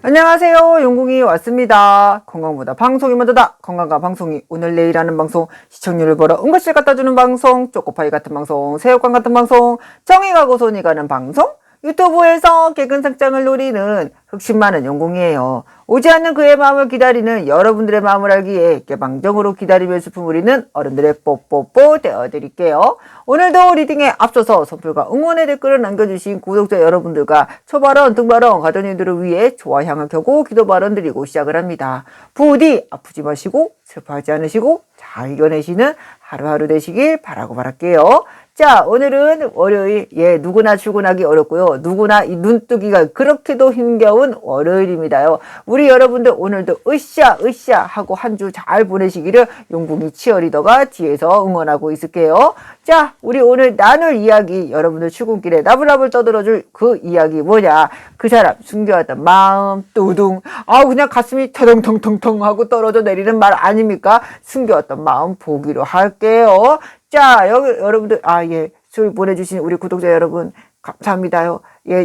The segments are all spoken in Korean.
안녕하세요. 용궁이 왔습니다. 건강보다 방송이 먼저다. 건강과 방송이 오늘 내일 하는 방송, 시청률을 보러 응급실 갖다주는 방송, 초코파이 같은 방송, 새우깡 같은 방송, 정의가 고손이 가는 방송, 유튜브에서 개근 상장을 노리는 흑심 많은 용궁이에요. 오지 않는 그의 마음을 기다리는 여러분들의 마음을 알기에 개방적으로 기다리며 슬픔 우리는 어른들의 뽀뽀뽀 되어드릴게요. 오늘도 리딩에 앞서서 선풀과 응원의 댓글을 남겨주신 구독자 여러분들과 초발언, 등발언, 가정님들을 위해 좋아향을 켜고 기도 발언 드리고 시작을 합니다. 부디 아프지 마시고 슬퍼하지 않으시고 잘 이겨내시는 하루하루 되시길 바라고 바랄게요. 자, 오늘은 월요일, 누구나 출근하기 어렵고요. 누구나 이 눈뜨기가 그렇게도 힘겨운 월요일입니다요. 우리 여러분들 오늘도 으쌰 하고 한 주 잘 보내시기를 용궁이 치어리더가 뒤에서 응원하고 있을게요. 자, 우리 오늘 나눌 이야기, 여러분들 출근길에 나불나불 떠들어줄 그 이야기 뭐냐? 그 사람 숨겨왔던 마음, 뚜둥, 그냥 가슴이 터덩텅텅텅 하고 떨어져 내리는 말 아닙니까? 숨겨왔던 마음 보기로 할게요. 자, 여러분들, 술 보내주신 우리 구독자 여러분, 감사합니다요.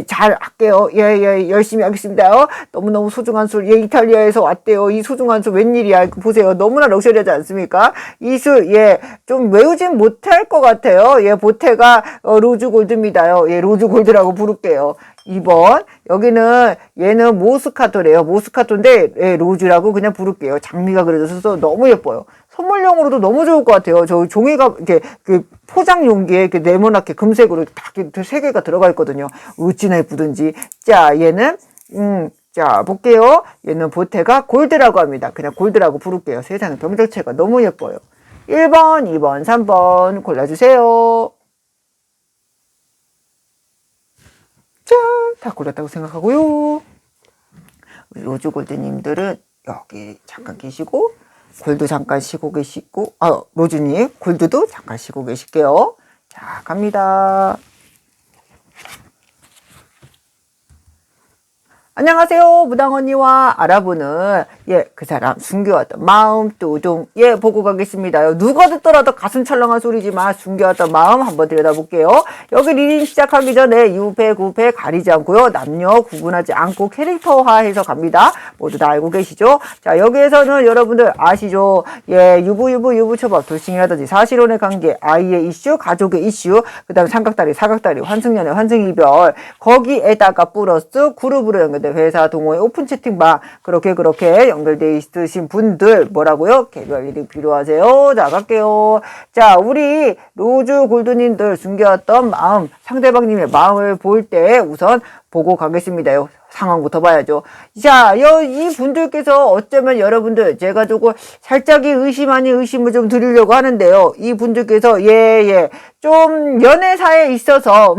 잘 할게요. 열심히 하겠습니다요. 너무너무 소중한 술, 이탈리아에서 왔대요. 이 소중한 술 웬일이야. 보세요. 너무나 럭셔리하지 않습니까? 이 술, 좀 외우진 못할 것 같아요. 보테가, 로즈 골드입니다요. 로즈 골드라고 부를게요. 2번, 여기는, 얘는 모스카토래요. 모스카토인데, 로즈라고 그냥 부를게요. 장미가 그려져서 너무 예뻐요. 선물용으로도 너무 좋을 것 같아요. 저 종이가 이렇게 그 포장 용기에 이렇게 네모나게 금색으로 딱 세 개가 들어가 있거든요. 어찌나 예쁘든지. 자, 얘는 자, 볼게요. 얘는 보테가 골드라고 합니다. 그냥 골드라고 부를게요. 세상에 병자체가 너무 예뻐요. 1번, 2번, 3번 골라주세요. 자, 다 골랐다고 생각하고요. 우리 로즈 골드님들은 여기 잠깐 계시고, 골드 잠깐 쉬고 계시고, 로즈님, 골드도 잠깐 쉬고 계실게요. 자, 갑니다. 안녕하세요. 무당 언니와 알아보는 그 사람 숨겨왔던 마음 뚜둥 보고 가겠습니다. 누가 듣더라도 가슴 철렁한 소리지만 숨겨왔던 마음 한번 들여다볼게요. 여기 리딩 시작하기 전에 유배 구배 가리지 않고요. 남녀 구분하지 않고 캐릭터화해서 갑니다. 모두 다 알고 계시죠? 자, 여기에서는 여러분들 아시죠? 유부초밥 돌싱이라든지 사실혼의 관계, 아이의 이슈, 가족의 이슈, 그 다음에 삼각다리, 사각다리, 환승연애, 환승이별, 거기에다가 플러스 그룹으로 연결 회사 동호회 오픈 채팅방 그렇게 연결되어 있으신 분들 뭐라고요? 개별 일이 필요하세요. 자, 갈게요. 자, 우리 로즈 골드님들 숨겨왔던 마음, 상대방님의 마음을 볼 때 우선 보고 가겠습니다요. 상황부터 봐야죠. 자, 이 분들께서 어쩌면 여러분들 제가 조금 살짝이 의심 아닌 의심을 좀 드리려고 하는데요. 이 분들께서 좀 연애사에 있어서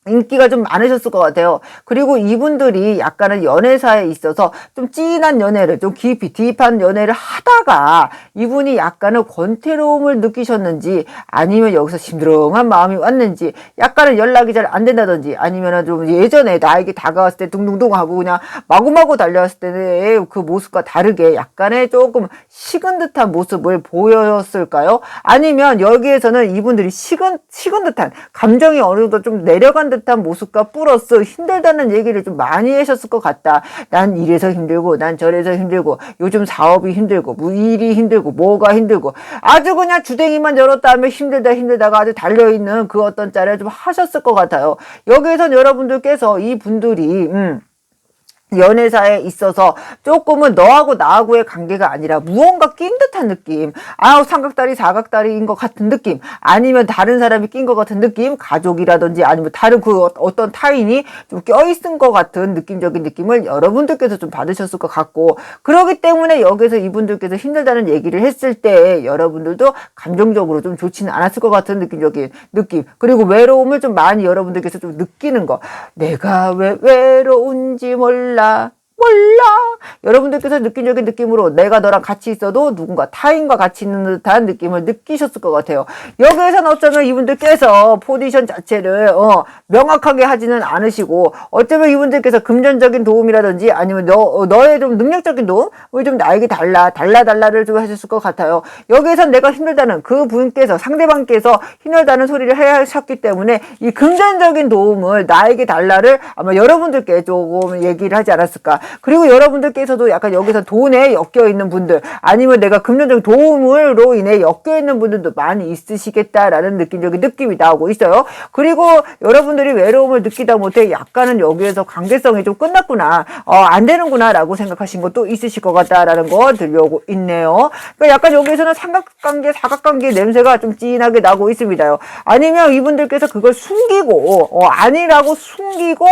인기가 좀 많으셨을 것 같아요. 그리고 이분들이 약간은 연애사에 있어서 좀 진한 연애를, 좀 깊이 딥한 연애를 하다가 이분이 약간은 권태로움을 느끼셨는지 아니면 여기서 심드렁한 마음이 왔는지 약간은 연락이 잘 안 된다든지 아니면은 좀 예전에 나에게 다가왔을 때 둥둥둥 하고 그냥 마구마구 달려왔을 때의 그 모습과 다르게 약간의 조금 식은 듯한 모습을 보였을까요? 아니면 여기에서는 이분들이 식은 듯한 감정이 어느 정도 좀 내려간 듯한 모습과 플러스 힘들다는 얘기를 좀 많이 하셨을 것 같다. 난 이래서 힘들고 난 저래서 힘들고 요즘 사업이 힘들고 일이 힘들고 뭐가 힘들고 아주 그냥 주댕이만 열었다 하면 힘들다가 아주 달려있는 그 어떤 짤을 좀 하셨을 것 같아요. 여기에선 여러분들께서 이 분들이 연애사에 있어서 조금은 너하고 나하고의 관계가 아니라 무언가 낀 듯한 느낌, 삼각다리 사각다리인 것 같은 느낌, 아니면 다른 사람이 낀 것 같은 느낌, 가족이라든지 아니면 다른 그 어떤 타인이 좀 껴있은 것 같은 느낌적인 느낌을 여러분들께서 좀 받으셨을 것 같고, 그렇기 때문에 여기서 이분들께서 힘들다는 얘기를 했을 때 여러분들도 감정적으로 좀 좋지는 않았을 것 같은 느낌적인 느낌, 그리고 외로움을 좀 많이 여러분들께서 좀 느끼는 거, 내가 왜 외로운지 몰라 몰라. 여러분들께서 느낀적인 느낌으로 내가 너랑 같이 있어도 누군가 타인과 같이 있는 듯한 느낌을 느끼셨을 것 같아요. 여기에서는 어쩌면 이분들께서 포지션 자체를 명확하게 하지는 않으시고, 어쩌면 이분들께서 금전적인 도움이라든지 아니면 너의 좀 능력적인 도움을 좀 나에게 달라를 좀 하셨을 것 같아요. 여기에선 내가 힘들다는 그 분께서, 상대방께서 힘들다는 소리를 해야 하셨기 때문에 이 금전적인 도움을 나에게 달라를 아마 여러분들께 조금 얘기를 하지 않았을까. 그리고 여러분들께서도 약간 여기서 돈에 엮여 있는 분들, 아니면 내가 금전적 도움으로 인해 엮여 있는 분들도 많이 있으시겠다라는 느낌이 나오고 있어요. 그리고 여러분들이 외로움을 느끼다 못해 약간은 여기에서 관계성이 좀 끝났구나, 안 되는구나 라고 생각하신 것도 있으실 것 같다라는 거 들려오고 있네요. 그러니까 약간 여기에서는 삼각관계, 사각관계 냄새가 좀 진하게 나고 있습니다요. 아니면 이분들께서 그걸 숨기고 아니라고 숨기고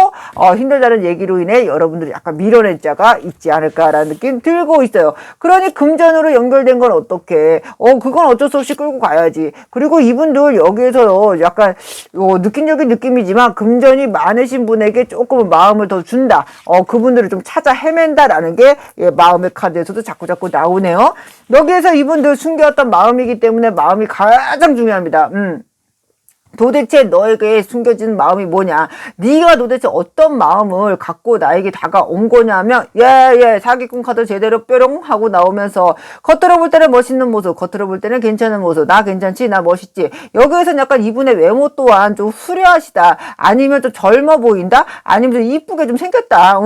힘들다는 얘기로 인해 여러분들이 약간 밀어낸 자가 있지 않을까라는 느낌 들고 있어요. 그러니 금전으로 연결된 건 어떻게? 그건 어쩔 수 없이 끌고 가야지. 그리고 이분들 여기에서 약간 느낌적인 느낌이지만 금전이 많으신 분에게 조금은 마음을 더 준다. 그분들을 좀 찾아 헤맨다라는 게 마음의 카드에서도 자꾸 나오네요. 여기에서 이분들 숨겨왔던 마음이기 때문에 마음이 가장 중요합니다. 도대체 너에게 숨겨진 마음이 뭐냐? 네가 도대체 어떤 마음을 갖고 나에게 다가온 거냐면, 사기꾼 카드 제대로 뾰롱 하고 나오면서 겉으로 볼 때는 멋있는 모습, 겉으로 볼 때는 괜찮은 모습, 나 괜찮지? 나 멋있지? 여기에서는 약간 이분의 외모 또한 좀 후려하시다, 아니면 좀 젊어 보인다, 아니면 좀 이쁘게 좀 생겼다,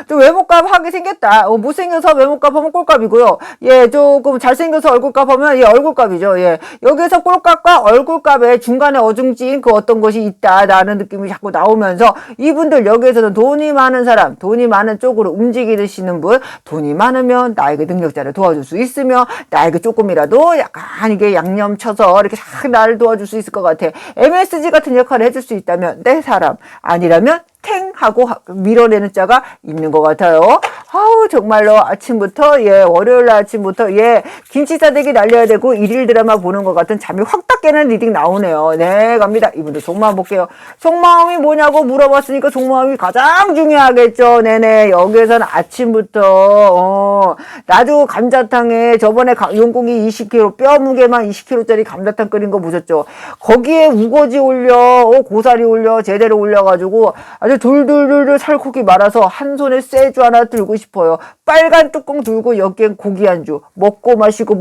좀 외모값 하게 생겼다, 못생겨서 외모값 하면 꼴값이고요. 조금 잘생겨서 얼굴값 하면 얼굴값이죠. 여기에서 꼴값과 얼굴값의 중간 어중진 그 어떤 것이 있다라는 느낌이 자꾸 나오면서, 이분들 여기에서는 돈이 많은 사람, 돈이 많은 쪽으로 움직이시는 분, 돈이 많으면 나에게 능력자를 도와줄 수 있으며, 나에게 조금이라도 약간 이게 양념 쳐서 이렇게 싹 나를 도와줄 수 있을 것 같아. MSG 같은 역할을 해줄 수 있다면 내 사람, 아니라면 탱 하고 밀어내는 자가 있는 것 같아요. 정말로 아침부터 월요일날 아침부터 김치 싸대기 날려야 되고 일일 드라마 보는 것 같은 잠이 확 딱 깨는 리딩 나오네요. 네, 갑니다. 이분들 속마음 볼게요. 속마음이 뭐냐고 물어봤으니까 속마음이 가장 중요하겠죠. 네네. 여기에서는 아침부터 나도 감자탕에 저번에 용고기 20kg, 뼈 무게만 20kg짜리 감자탕 끓인 거 보셨죠? 거기에 우거지 올려, 고사리 올려, 제대로 올려가지고 아주 돌돌돌돌 살코기 말아서 한 손에 쇠주 하나 들고 싶어요. 빨간 뚜껑 들고 여기엔 고기 안주 먹고 마시고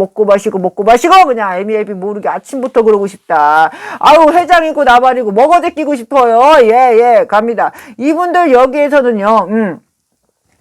그냥 애미애비 모르게 아침부터 그러고 싶다. 회장이고 나발이고 먹어대 끼고 싶어요. 갑니다. 이분들 여기에서는요,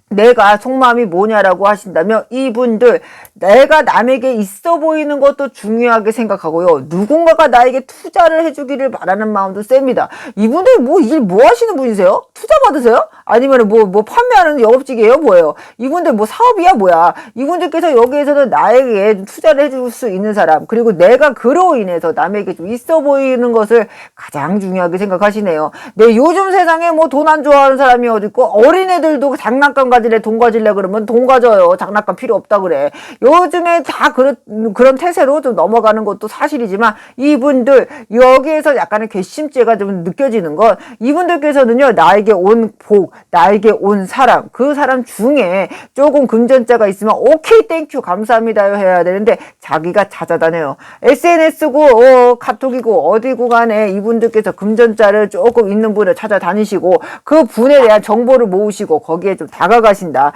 내가 속마음이 뭐냐라고 하신다면, 이분들 내가 남에게 있어 보이는 것도 중요하게 생각하고요, 누군가가 나에게 투자를 해주기를 바라는 마음도 셉니다. 이분들 일 뭐 하시는 분이세요? 투자 받으세요? 아니면 뭐 판매하는 영업직이에요? 뭐예요? 이분들 사업이야? 뭐야? 이분들께서 여기에서는 나에게 투자를 해줄 수 있는 사람, 그리고 내가 그로 인해서 남에게 좀 있어 보이는 것을 가장 중요하게 생각하시네요. 요즘 세상에 돈 안 좋아하는 사람이 어딨고, 어린애들도 장난감 가질래, 돈 가질래 그러면 돈 가져요. 장난감 필요 없다 그래. 요즘에 다 그런 태세로 좀 넘어가는 것도 사실이지만, 이분들 여기에서 약간의 괘씸죄가 좀 느껴지는 건, 이분들께서는요, 나에게 온 복, 나에게 온 사람, 그 사람 중에 조금 금전자가 있으면 오케이 땡큐 감사합니다 해야 되는데, 자기가 찾아다녀요. SNS고 카톡이고 어디고 간에 이분들께서 금전자를 조금 있는 분을 찾아다니시고, 그 분에 대한 정보를 모으시고 거기에 좀 다가가신다.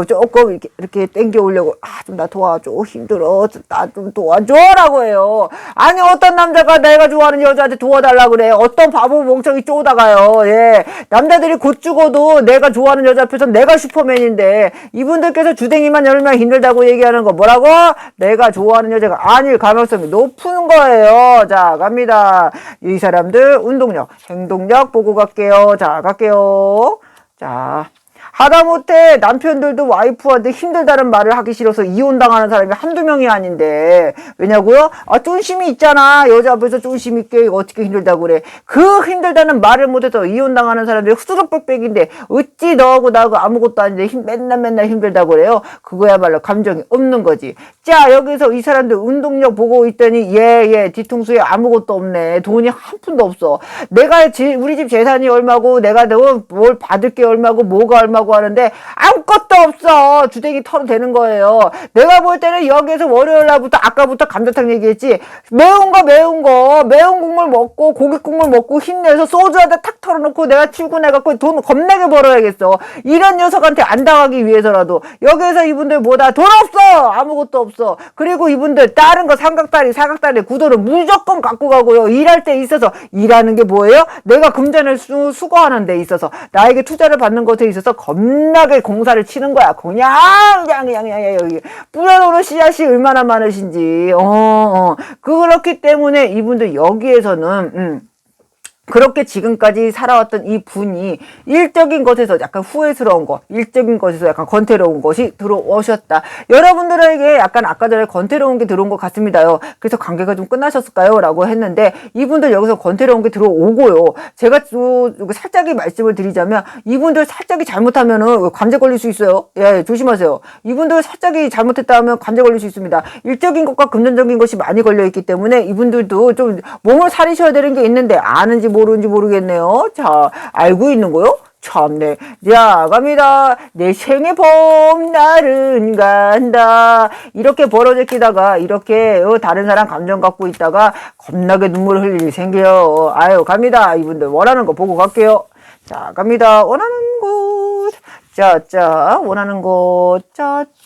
조금 이렇게 땡겨오려고, 좀 나 도와줘, 힘들어, 나 좀 도와줘라고 해요. 아니, 어떤 남자가 내가 좋아하는 여자한테 도와달라고 그래. 어떤 바보 멍청이 쪼다가요. 남자들이 곧 죽어도 내가 좋아하는 여자 앞에서 내가 슈퍼맨인데, 이분들께서 주댕이만 열면 힘들다고 얘기하는 거 뭐라고? 내가 좋아하는 여자가 아닐 가능성이 높은 거예요. 자, 갑니다. 이 사람들 운동력, 행동력 보고 갈게요. 자, 갈게요. 자, 하다못해 남편들도 와이프한테 힘들다는 말을 하기 싫어서 이혼당하는 사람이 한두 명이 아닌데, 왜냐고요? 쫀심이 있잖아. 여자 앞에서 쫀심 있게 어떻게 힘들다고 그래. 그 힘들다는 말을 못해서 이혼당하는 사람들이 후두룩빽빽인데, 어찌 너하고 나하고 아무것도 아닌데 맨날 힘들다고 그래요. 그거야말로 감정이 없는 거지. 자, 여기서 이 사람들 운동력 보고 있더니 뒤통수에 아무것도 없네. 돈이 한 푼도 없어. 내가 우리 집 재산이 얼마고, 내가 뭘 받을 게 얼마고, 뭐가 얼마고 있다고 하는데 아무것도 없어. 주댕이 털어대는 거예요. 내가 볼 때는 여기에서 월요일 날부터 아까부터 감자탕 얘기했지. 매운 거 국물 먹고 고기 국물 먹고 힘내서 소주 한 잔 탁 털어놓고 내가 출근해갖고 돈 겁나게 벌어야겠어. 이런 녀석한테 안 당하기 위해서라도. 여기에서 이분들 뭐다 돈 없어. 아무것도 없어. 그리고 이분들 다른 거 삼각다리 사각다리 구도를 무조건 갖고 가고요. 일할 때 있어서 일하는 게 뭐예요? 내가 금전을 수거하는 데 있어서 나에게 투자를 받는 것에 있어서 겁나게 공사를 치는 거야. 그냥 여기 뿌려놓은 씨앗이 얼마나 많으신지. 그렇기 때문에 이분들 여기에서는 그렇게 지금까지 살아왔던 이 분이 일적인 것에서 약간 후회스러운 것, 일적인 것에서 약간 권태로운 것이 들어오셨다. 여러분들에게 약간 아까 전에 권태로운 게 들어온 것 같습니다요. 그래서 관계가 좀 끝나셨을까요? 라고 했는데 이분들 여기서 권태로운 게 들어오고요. 제가 살짝이 말씀을 드리자면 이분들 살짝이 잘못하면은 관제 걸릴 수 있어요. 예, 조심하세요. 이분들 살짝이 잘못했다 하면 관제 걸릴 수 있습니다. 일적인 것과 금전적인 것이 많이 걸려있기 때문에 이분들도 좀 몸을 사리셔야 되는 게 있는데 아는지 모르는지 모르겠네요. 자, 알고 있는 거요? 참네. 자, 갑니다. 내 생의 봄날은 간다. 이렇게 벌어제끼다가 이렇게 다른 사람 감정 갖고 있다가 겁나게 눈물 흘릴 일이 생겨요. 아유, 갑니다. 이분들 원하는 거 보고 갈게요. 자, 갑니다. 원하는 곳. 자, 원하는 곳.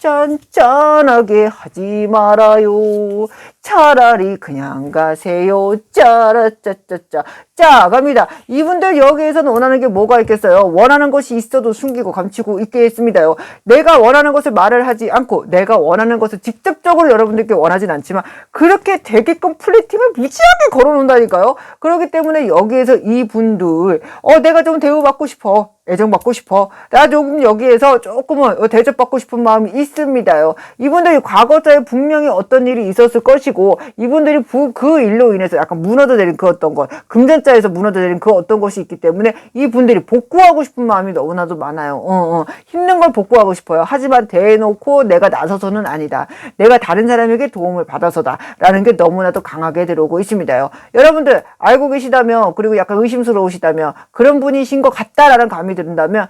짠짠하게 하지 말아요. 차라리 그냥 가세요. 짜라짜짜짜. 자, 갑니다. 이분들 여기에서는 원하는 게 뭐가 있겠어요? 원하는 것이 있어도 숨기고 감추고 있겠습니다요. 내가 원하는 것을 말을 하지 않고 내가 원하는 것을 직접적으로 여러분들께 원하진 않지만 그렇게 되게끔 플레이팅을 무지하게 걸어놓는다니까요. 그렇기 때문에 여기에서 이분들 내가 좀 대우받고 싶어. 애정받고 싶어. 나 조금 여기에서 조금은 대접받고 싶은 마음이 있습니다요. 이분들이 과거에 분명히 어떤 일이 있었을 것이고 이분들이 그 일로 인해서 약간 무너져 내린 그 어떤 것, 금전자에서 무너져 내린 그 어떤 것이 있기 때문에 이분들이 복구하고 싶은 마음이 너무나도 많아요. 힘든 걸 복구하고 싶어요. 하지만 대놓고 내가 나서서는 아니다. 내가 다른 사람에게 도움을 받아서다. 라는 게 너무나도 강하게 들어오고 있습니다요. 여러분들 알고 계시다면 그리고 약간 의심스러우시다면 그런 분이신 것 같다라는 감이 든다면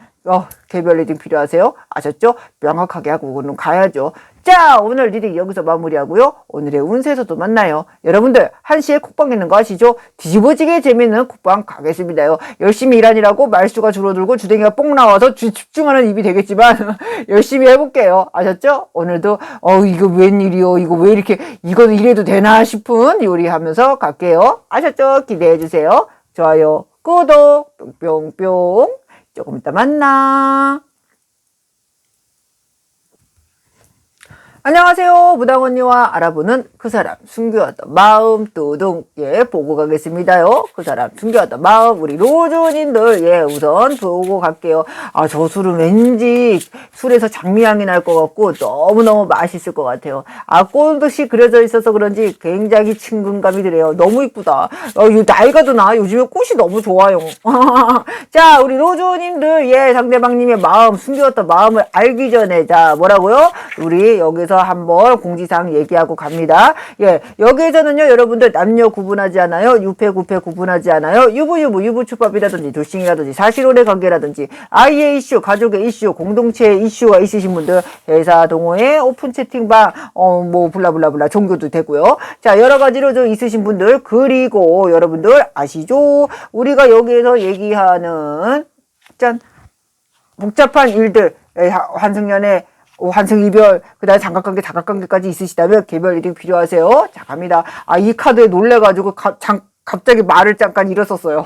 개별 리딩 필요하세요? 아셨죠? 명확하게 하고는 가야죠. 자, 오늘 리딩 여기서 마무리하고요. 오늘의 운세에서도 만나요. 여러분들 1시에 콕방 있는 거 아시죠? 뒤집어지게 재밌는 콕방 가겠습니다요. 열심히 일하느라고 말수가 줄어들고 주댕이가 뽕 나와서 집중하는 입이 되겠지만 열심히 해볼게요. 아셨죠? 오늘도 이거 웬일이요? 이거 왜 이렇게 이거는 이래도 되나 싶은 요리하면서 갈게요. 아셨죠? 기대해주세요. 좋아요, 구독 뿅뿅뿅. 조금 이따 만나. 안녕하세요. 무당 언니와 알아보는 그 사람 숨겨왔던 마음 뚜둥 보고 가겠습니다요. 그 사람 숨겨왔던 마음 우리 로즈님들 우선 보고 갈게요. 저 술은 왠지 술에서 장미향이 날 것 같고 너무너무 맛있을 것 같아요. 꽃이 그려져 있어서 그런지 굉장히 친근감이 드네요. 너무 이쁘다. 나이가 드나 요즘에 꽃이 너무 좋아요. 자, 우리 로즈님들 상대방님의 마음 숨겨왔던 마음을 알기 전에 자 뭐라고요? 우리 여기서 한번 공지사항 얘기하고 갑니다. 여기에서는요, 여러분들 남녀 구분하지 않아요. 유패, 구패 구분하지 않아요. 유부초밥이라든지 돌싱이라든지 사실혼의 관계라든지 아이의 이슈, 가족의 이슈, 공동체의 이슈가 있으신 분들 회사 동호회, 오픈 채팅방, 블라블라블라 종교도 되고요. 자, 여러 가지로 좀 있으신 분들 그리고 여러분들 아시죠? 우리가 여기에서 얘기하는 복잡한 일들 환승연애 환승이별, 그 다음에 장갑관계, 다각관계까지 있으시다면 개별 리딩 필요하세요? 자, 갑니다. 이 카드에 놀래가지고 갑자기 말을 잠깐 잃었었어요.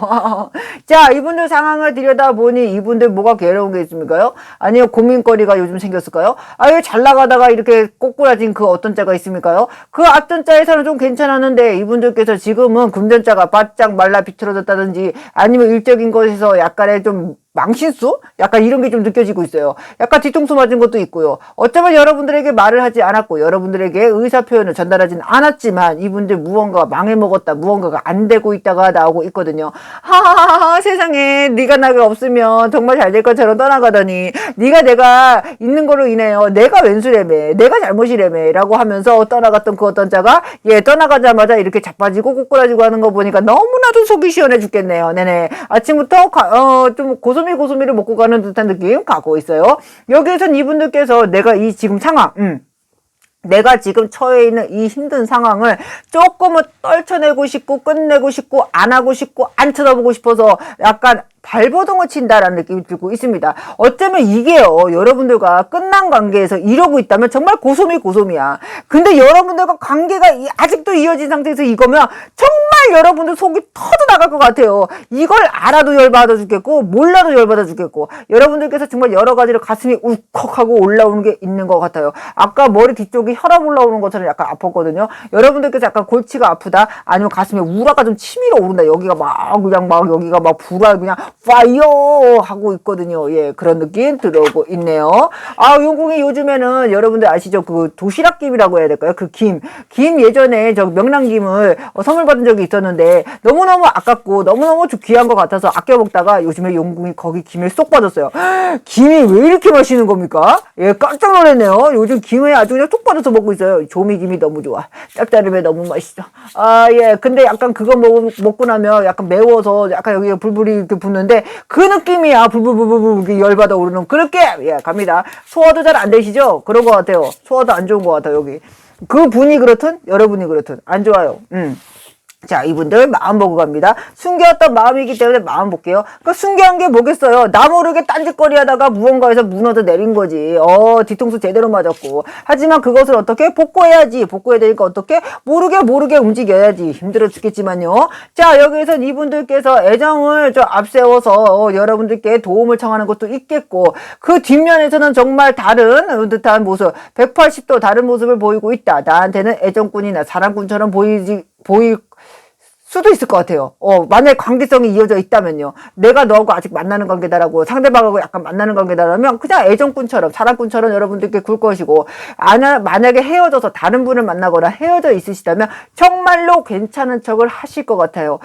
자, 이분들 상황을 들여다보니 이분들 뭐가 괴로운 게 있습니까요? 아니요, 고민거리가 요즘 생겼을까요? 왜 잘 나가다가 이렇게 꼬꾸라진 그 어떤 자가 있습니까요? 그 앞전 자에서는 좀 괜찮았는데 이분들께서 지금은 금전자가 바짝 말라 비틀어졌다든지 아니면 일적인 것에서 약간의 좀 망신수? 약간 이런 게 좀 느껴지고 있어요. 약간 뒤통수 맞은 것도 있고요. 어쩌면 여러분들에게 말을 하지 않았고 여러분들에게 의사표현을 전달하진 않았지만 이분들 무언가가 망해먹었다. 무언가가 안 되고 있다가 나오고 있거든요. 하하하 세상에 네가 나가 없으면 정말 잘 될 것처럼 떠나가더니 내가 있는 걸로 인해요. 내가 왼수래매. 내가 잘못이래매. 라고 하면서 떠나갔던 그 어떤 자가 떠나가자마자 이렇게 자빠지고 꼬꾸라지고 하는 거 보니까 너무나도 속이 시원해 죽겠네요. 네네. 아침부터 좀 고소미 고소미를 먹고 가는 듯한 느낌 갖고 있어요. 여기에선 이분들께서 내가 이 지금 상황, 내가 지금 처해 있는 이 힘든 상황을 조금은 떨쳐내고 싶고 끝내고 싶고 안 하고 싶고 안 쳐다보고 싶어서 약간 발버둥을 친다라는 느낌이 들고 있습니다. 어쩌면 이게요, 여러분들과 끝난 관계에서 이러고 있다면 정말 고소미야. 근데 여러분들과 관계가 아직도 이어진 상태에서 이거면 정말 여러분들 속이 터져 나갈 것 같아요. 이걸 알아도 열받아 죽겠고 몰라도 열받아 죽겠고 여러분들께서 정말 여러 가지로 가슴이 울컥하고 올라오는 게 있는 것 같아요. 아까 머리 뒤쪽이 혈압 올라오는 것처럼 약간 아팠거든요. 여러분들께서 약간 골치가 아프다, 아니면 가슴에 우라가 좀 치밀어 오른다, 여기가 막 그냥 막 여기가 막 불알 그냥 파이어 하고 있거든요. 예, 그런 느낌 들어오고 있네요. 아, 용궁이 요즘에는 여러분들 아시죠? 그 도시락김이라고 해야 될까요? 그 김 예전에 저 명란김을 선물 받은 적이 있었는데 너무너무 아깝고 너무너무 귀한 것 같아서 아껴 먹다가 요즘에 용궁이 거기 김에 쏙 빠졌어요. 김이 왜 이렇게 맛있는 겁니까? 예, 깜짝 놀랐네요. 요즘 김에 아주 그냥 쏙 빠져서 먹고 있어요. 조미김이 너무 좋아. 짭짤함에 너무 맛있어. 아, 예. 근데 약간 그거 먹고 나면 약간 매워서 약간 여기가 불불이 이렇게 붙는데 그 느낌이야. 불불불불 열받아 오르는 그 느낌. 예, 갑니다. 소화도 잘 안 되시죠? 그런 것 같아요. 소화도 안 좋은 것 같아요, 여기. 그 분이 그렇든 여러분이 그렇든 안 좋아요. 자, 이분들 마음 보고 갑니다. 숨겨왔던 마음이기 때문에 마음 볼게요. 그 숨겨한 게 뭐겠어요? 나 모르게 딴짓거리 하다가 무언가에서 무너져 내린 거지. 뒤통수 제대로 맞았고. 하지만 그것을 어떻게 복구해야지. 복구해야 되니까 어떻게? 모르게 움직여야지. 힘들어 죽겠지만요. 자, 여기에선 이분들께서 애정을 좀 앞세워서 여러분들께 도움을 청하는 것도 있겠고, 그 뒷면에서는 정말 다른 듯한 모습, 180도 다른 모습을 보이고 있다. 나한테는 애정꾼이나 사랑꾼처럼 보일 수도 있을 것 같아요. 만약에 관계성이 이어져 있다면요. 내가 너하고 아직 만나는 관계다라고, 상대방하고 약간 만나는 관계다라면 그냥 애정꾼처럼, 사랑꾼처럼 여러분들께 굴 것이고, 만약에 헤어져서 다른 분을 만나거나 헤어져 있으시다면 정말로 괜찮은 척을 하실 것 같아요.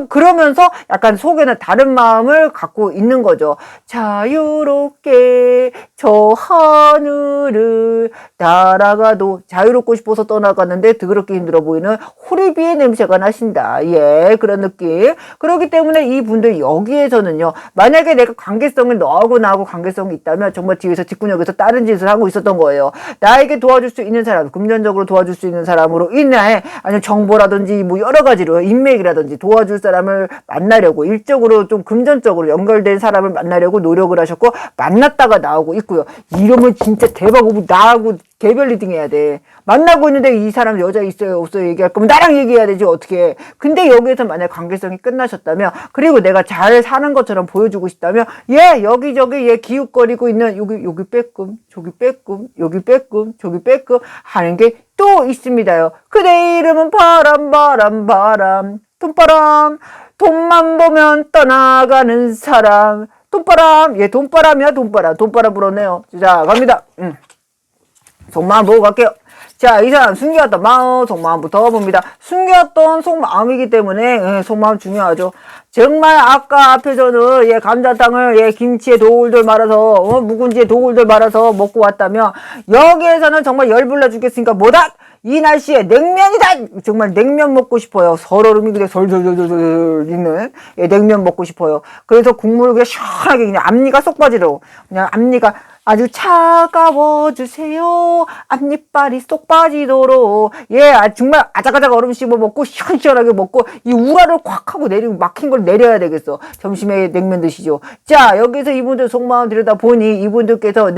그러면서 약간 속에는 다른 마음을 갖고 있는 거죠. 자유롭게 저 하늘을 날아가도, 자유롭고 싶어서 떠나갔는데 더럽게 힘들어 보이는 호리비의 냄새가 나신다. 예, 그런 느낌. 그렇기 때문에 이분들 여기에서는요, 만약에 내가 관계성을 너하고 나하고 관계성이 있다면 정말 뒤에서 뒷구녕에서 다른 짓을 하고 있었던 거예요. 나에게 도와줄 수 있는 사람, 금전적으로 도와줄 수 있는 사람으로 인해, 아니면 정보라든지 뭐 여러 가지로 인맥이라든지 도와줄 사람을 만나려고, 일적으로 좀 금전적으로 연결된 사람을 만나려고 노력을 하셨고 만났다가 나오고 있고요. 이러면 진짜 대박이고, 나하고 개별 리딩 해야 돼. 만나고 있는데 이 사람 여자 있어요 없어요 얘기할 거면 나랑 얘기해야 되지 어떻게. 근데 여기에서 만약 관계성이 끝나셨다면, 그리고 내가 잘 사는 것처럼 보여주고 싶다면, 여기저기 기웃거리고 있는 여기 빼끔 저기 빼끔 여기 빼끔 저기 빼끔 하는 게 또 있습니다요. 그대 이름은 바람 돈바람, 돈만 보면 떠나가는 사람. 돈바람, 돈바람이야. 돈바람 불었네요. 자, 갑니다. 속마음 보고 갈게요. 자, 이 사람 숨겨왔던 마음, 속마음부터 봅니다. 숨겨왔던 속마음이기 때문에 속마음 중요하죠. 정말 아까 앞에서는 감자탕을 김치에 돌돌 말아서 묵은지에 돌돌 말아서 먹고 왔다면, 여기에서는 정말 열불나 죽겠으니까 뭐다? 이 날씨에 냉면이다! 정말 냉면 먹고 싶어요. 설얼음이 그냥 설설설설 있는 냉면 먹고 싶어요. 그래서 국물을 그냥 시원하게 그냥 앞니가 쏙 빠지도록, 그냥 앞니가 아주 차가워주세요. 앞니빨이 쏙 빠지도록. 정말 아작아작 얼음 씹어 먹고 시원시원하게 먹고 이 우라를 콱 하고 내리고 막힌 걸 내려야 되겠어. 점심에 냉면 드시죠. 자, 여기서 이분들 속마음 들여다보니 이분들께서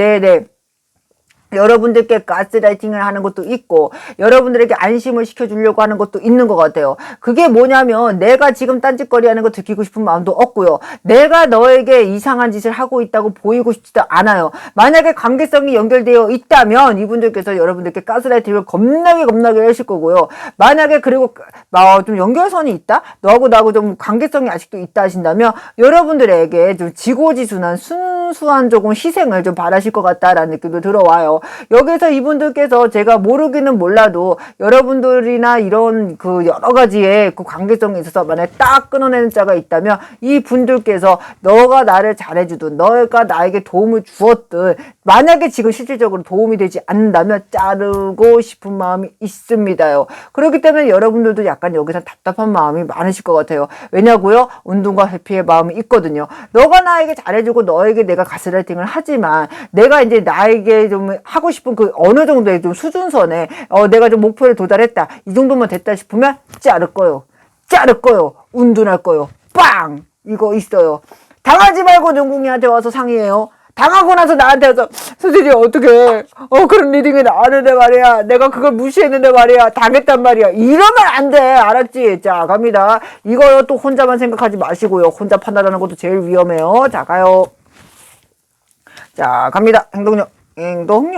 여러분들께 가스라이팅을 하는 것도 있고, 여러분들에게 안심을 시켜주려고 하는 것도 있는 것 같아요. 그게 뭐냐면, 내가 지금 딴짓거리 하는 거 들키고 싶은 마음도 없고요. 내가 너에게 이상한 짓을 하고 있다고 보이고 싶지도 않아요. 만약에 관계성이 연결되어 있다면 이분들께서 여러분들께 가스라이팅을 겁나게 하실 거고요. 만약에 그리고 좀 연결선이 있다? 너하고 나하고 좀 관계성이 아직도 있다 하신다면 여러분들에게 좀 지고지순한 순수한 조금 희생을 좀 바라실 것 같다라는 느낌도 들어와요. 거예요. 여기서 이분들께서 제가 모르기는 몰라도 여러분들이나 이런 그 여러 가지의 그 관계성에 있어서 만약에 딱 끊어내는 자가 있다면 이 분들께서 너가 나를 잘해주든 너가 나에게 도움을 주었든 만약에 지금 실질적으로 도움이 되지 않는다면 자르고 싶은 마음이 있습니다요. 그렇기 때문에 여러분들도 약간 여기서 답답한 마음이 많으실 것 같아요. 왜냐고요? 운동과 회피의 마음이 있거든요. 너가 나에게 잘해주고 너에게 내가 가스라이팅을 하지만 내가 이제 나에게 좀 하고 싶은 그 어느 정도의 좀 수준선에 내가 좀 목표에 도달했다. 이 정도만 됐다 싶으면 자를 거요. 자를 거요. 운둔할 거요. 빵! 이거 있어요. 당하지 말고 영궁이한테 와서 상의해요. 당하고 나서 나한테 와서 선생님 어떡해 그런 리딩이 나왔는데 말이야 내가 그걸 무시했는데 말이야 당했단 말이야 이러면 안 돼 알았지? 자 갑니다. 이거 또 혼자만 생각하지 마시고요. 혼자 판단하는 것도 제일 위험해요. 자 가요. 자 갑니다. 행동력 행동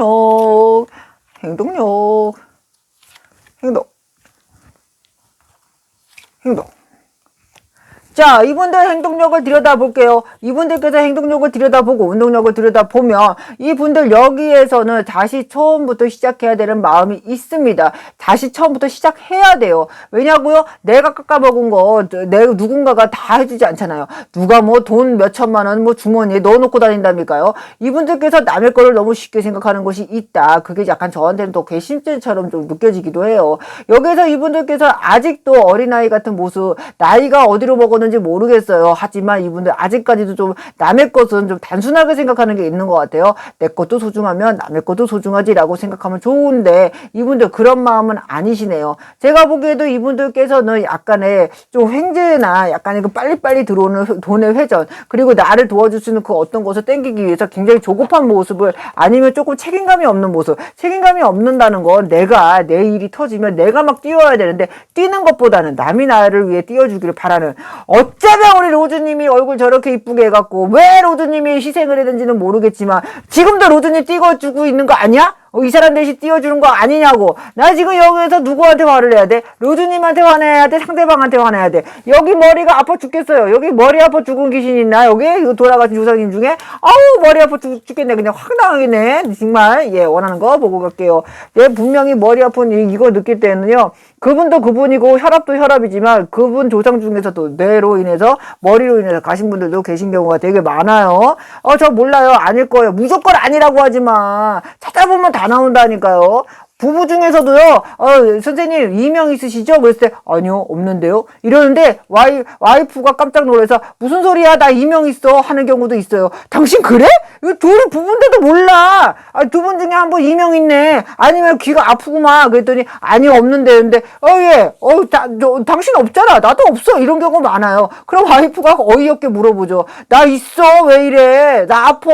자, 이분들 행동력을 들여다볼게요. 이분들께서 행동력을 들여다보고 운동력을 들여다보면 이분들 여기에서는 다시 처음부터 시작해야 되는 마음이 있습니다. 다시 처음부터 시작해야 돼요. 왜냐고요? 내가 깎아먹은 거 누군가가 다 해주지 않잖아요. 누가 뭐 돈 몇천만 원 뭐 주머니에 넣어놓고 다닌답니까요? 이분들께서 남의 거를 너무 쉽게 생각하는 것이 있다. 그게 약간 저한테는 더 괘씸죄처럼 좀 느껴지기도 해요. 여기서 이분들께서 아직도 어린아이 같은 모습, 나이가 어디로 먹었는지 모르겠어요. 하지만 이분들 아직까지도 좀 남의 것은 좀 단순하게 생각하는 게 있는 것 같아요. 내 것도 소중하면 남의 것도 소중하지라고 생각하면 좋은데 이분들 그런 마음은 아니시네요. 제가 보기에도 이분들께서는 약간의 좀 횡재나 약간의 그 빨리빨리 들어오는 돈의 회전 그리고 나를 도와줄 수 있는 그 어떤 것을 땡기기 위해서 굉장히 조급한 모습을 아니면 조금 책임감이 없는 모습 책임감이 없는다는 건 내가 내 일이 터지면 내가 막 뛰어야 되는데 뛰는 것보다는 남이 나를 위해 뛰어주기를 바라는 어쩌면 우리 로즈님이 얼굴 저렇게 이쁘게 해갖고 왜 로즈님이 희생을 했는지는 모르겠지만 지금도 로즈님 뛰어주고 있는 거 아니야? 이 사람 대신 띄워주는 거 아니냐고. 나 지금 여기에서 누구한테 화를 내야 돼? 로즈님한테 화내야 돼? 상대방한테 화내야 돼? 여기 머리가 아파 죽겠어요. 여기 머리 아파 죽은 귀신 있나? 여기 돌아가신 조상님 중에? 아우 머리 아파 죽겠네. 그냥 확 나가겠네. 정말 예 원하는 거 보고 갈게요. 예 분명히 머리 아픈 이거 느낄 때는요. 그분도 그분이고 혈압도 혈압이지만 그분 조상 중에서도 뇌로 인해서 머리로 인해서 가신 분들도 계신 경우가 되게 많아요. 저 몰라요. 아닐 거예요. 무조건 아니라고 하지만 찾아보면 다 나온다니까요. 부부 중에서도요, 선생님, 이명 있으시죠? 그랬을 때, 아니요, 없는데요? 이러는데, 와이프가 깜짝 놀라서, 무슨 소리야? 나 이명 있어. 하는 경우도 있어요. 당신 그래? 이거 둘이 부부인데도 몰라. 두 분 중에 한 분 이명 있네. 아니면 귀가 아프구만. 그랬더니, 아니요, 없는데. 근데, 예, 당신 없잖아. 나도 없어. 이런 경우 많아요. 그럼 와이프가 어이없게 물어보죠. 나 있어. 왜 이래? 나 아파.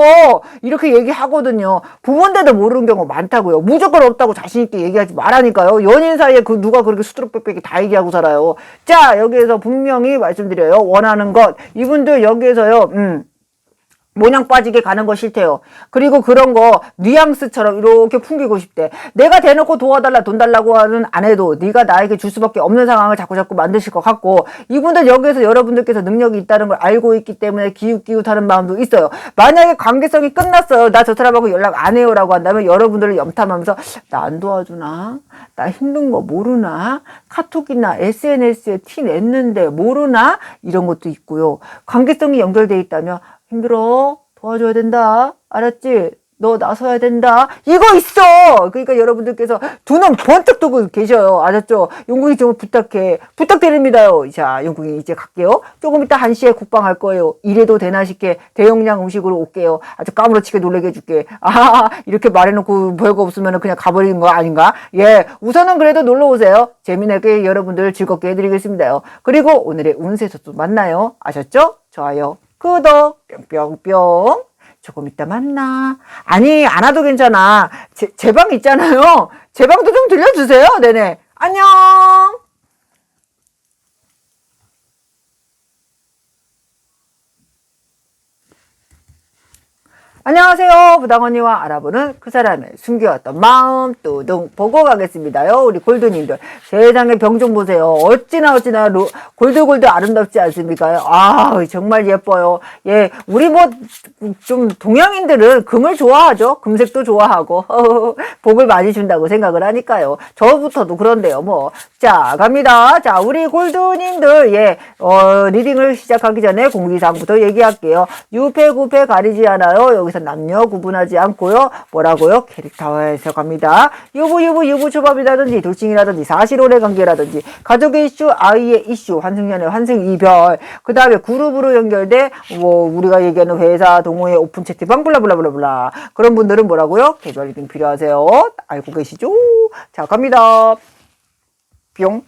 이렇게 얘기하거든요. 부부인데도 모르는 경우 많다고요. 무조건 없다고 자신 있게 얘기하지 말라니까요. 연인 사이에 누가 그렇게 수두룩빽빽이 다 얘기하고 살아요. 자, 여기에서 분명히 말씀드려요. 원하는 것. 이분들 여기에서요. 모냥 빠지게 가는 거 싫대요. 그리고 그런 거 뉘앙스처럼 이렇게 풍기고 싶대. 내가 대놓고 도와달라 돈 달라고 하는 안 해도 네가 나에게 줄 수밖에 없는 상황을 자꾸 만드실 것 같고 이분들 여기에서 여러분들께서 능력이 있다는 걸 알고 있기 때문에 기웃기웃하는 마음도 있어요. 만약에 관계성이 끝났어요. 나 저 사람하고 연락 안 해요 라고 한다면 여러분들을 염탐하면서 나 안 도와주나? 나 힘든 거 모르나? 카톡이나 SNS에 티 냈는데 모르나? 이런 것도 있고요. 관계성이 연결돼 있다면 힘들어. 도와줘야 된다. 알았지? 너 나서야 된다. 이거 있어! 그러니까 여러분들께서 두 눈 번쩍 뜨고 계셔요. 알았죠? 용궁이 좀 부탁해. 부탁드립니다요. 자, 용궁이 이제 갈게요. 조금 이따 1시에 국방 할 거예요. 이래도 되나 싶게 대용량 음식으로 올게요. 아주 까무러치게 놀래게 해줄게. 이렇게 말해놓고 별거 없으면 그냥 가버리는 거 아닌가? 예, 우선은 그래도 놀러 오세요. 재미나게 여러분들 즐겁게 해드리겠습니다요. 그리고 오늘의 운세에서 또 만나요. 아셨죠? 좋아요. 구독 뿅뿅뿅. 조금 이따 만나. 아니 안 와도 괜찮아. 제 방 있잖아요. 제 방도 좀 들려주세요. 네네. 안녕. 안녕하세요. 부당 언니와 알아보는 그 사람의 숨겨왔던 마음 뚜둥 보고 가겠습니다요. 우리 골드님들 세상에 병 좀 보세요. 어찌나 골드 아름답지 않습니까? 아 정말 예뻐요. 예, 우리 뭐 좀 동양인들은 금을 좋아하죠. 금색도 좋아하고 복을 많이 준다고 생각을 하니까요. 저부터도 그런데요. 뭐 자 갑니다. 자 우리 골드님들 예 리딩을 시작하기 전에 공지사항부터 얘기할게요. 유패 구패 가리지 않아요. 여기서 남녀 구분하지 않고요. 뭐라고요? 캐릭터에서 갑니다. 유부 초밥이라든지 돌싱이라든지 사실 오래 관계라든지 가족의 이슈, 아이의 이슈, 환승연애, 환승 이별, 그 다음에 그룹으로 연결돼 뭐 우리가 얘기하는 회사 동호회 오픈 채팅방 블라블라블라블라 그런 분들은 뭐라고요? 개별 리딩 필요하세요. 알고 계시죠? 자 갑니다. 뿅.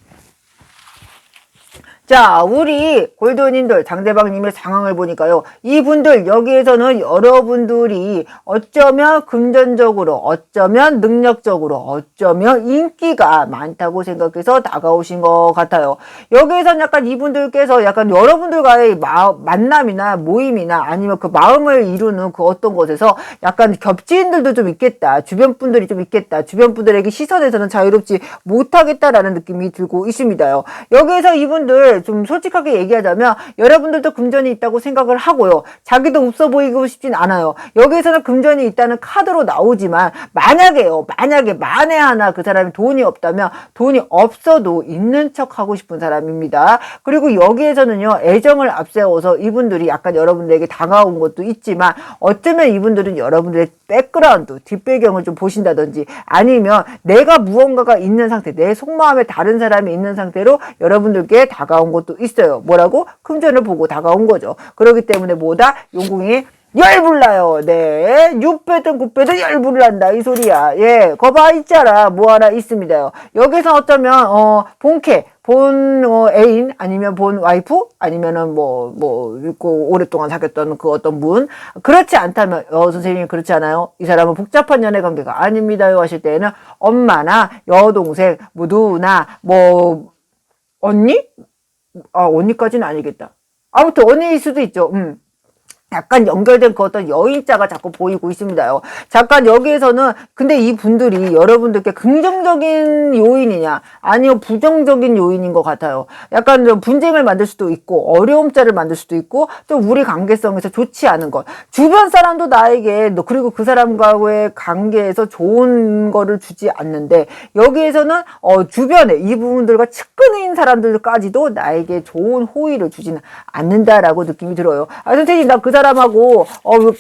자, 우리 골드님들 상대방님의 상황을 보니까요. 이분들 여기에서는 여러분들이 어쩌면 금전적으로, 어쩌면 능력적으로, 어쩌면 인기가 많다고 생각해서 다가오신 것 같아요. 여기에서는 약간 이분들께서 약간 여러분들과의 만남이나 모임이나 아니면 그 마음을 이루는 그 어떤 곳에서 약간 겹지인들도 좀 있겠다. 주변 분들이 좀 있겠다. 주변 분들에게 시선에서는 자유롭지 못하겠다라는 느낌이 들고 있습니다요. 여기에서 이분들 좀 솔직하게 얘기하자면 여러분들도 금전이 있다고 생각을 하고요. 자기도 없어 보이고 싶진 않아요. 여기에서는 금전이 있다는 카드로 나오지만 만약에 하나 그 사람이 돈이 없다면 돈이 없어도 있는 척 하고 싶은 사람입니다. 그리고 여기에서는요. 애정을 앞세워서 이분들이 약간 여러분들에게 다가온 것도 있지만 어쩌면 이분들은 여러분들의 백그라운드, 뒷배경을 좀 보신다든지 아니면 내가 무언가가 있는 상태, 내 속마음에 다른 사람이 있는 상태로 여러분들께 다가온 것도 있어요. 뭐라고? 금전을 보고 다가온 거죠. 그렇기 때문에 뭐다? 용궁이 열불나요. 네. 6배든 9배든 열불난다. 이 소리야. 예. 거봐 있잖아. 뭐 하나 있습니다요. 여기서 어쩌면, 애인, 아니면 본 와이프, 아니면은 있고, 오랫동안 사귀었던 그 어떤 분. 그렇지 않다면, 선생님이 그렇지 않아요? 이 사람은 복잡한 연애 관계가 아닙니다요. 하실 때는 엄마나 여동생, 누나, 언니? 언니까지는 아니겠다. 아무튼 언니일 수도 있죠. 약간 연결된 그 어떤 여인자가 자꾸 보이고 있습니다요. 잠깐 여기에서는 근데 이 분들이 여러분들께 긍정적인 요인이냐 아니면 부정적인 요인인 것 같아요. 약간 좀 분쟁을 만들 수도 있고 어려움자를 만들 수도 있고 또 우리 관계성에서 좋지 않은 것. 주변 사람도 나에게 그리고 그 사람과의 관계에서 좋은 거를 주지 않는데 여기에서는 주변에 이 부분들과 측근인 사람들까지도 나에게 좋은 호의를 주지는 않는다라고 느낌이 들어요. 선생님 나 그 사람하고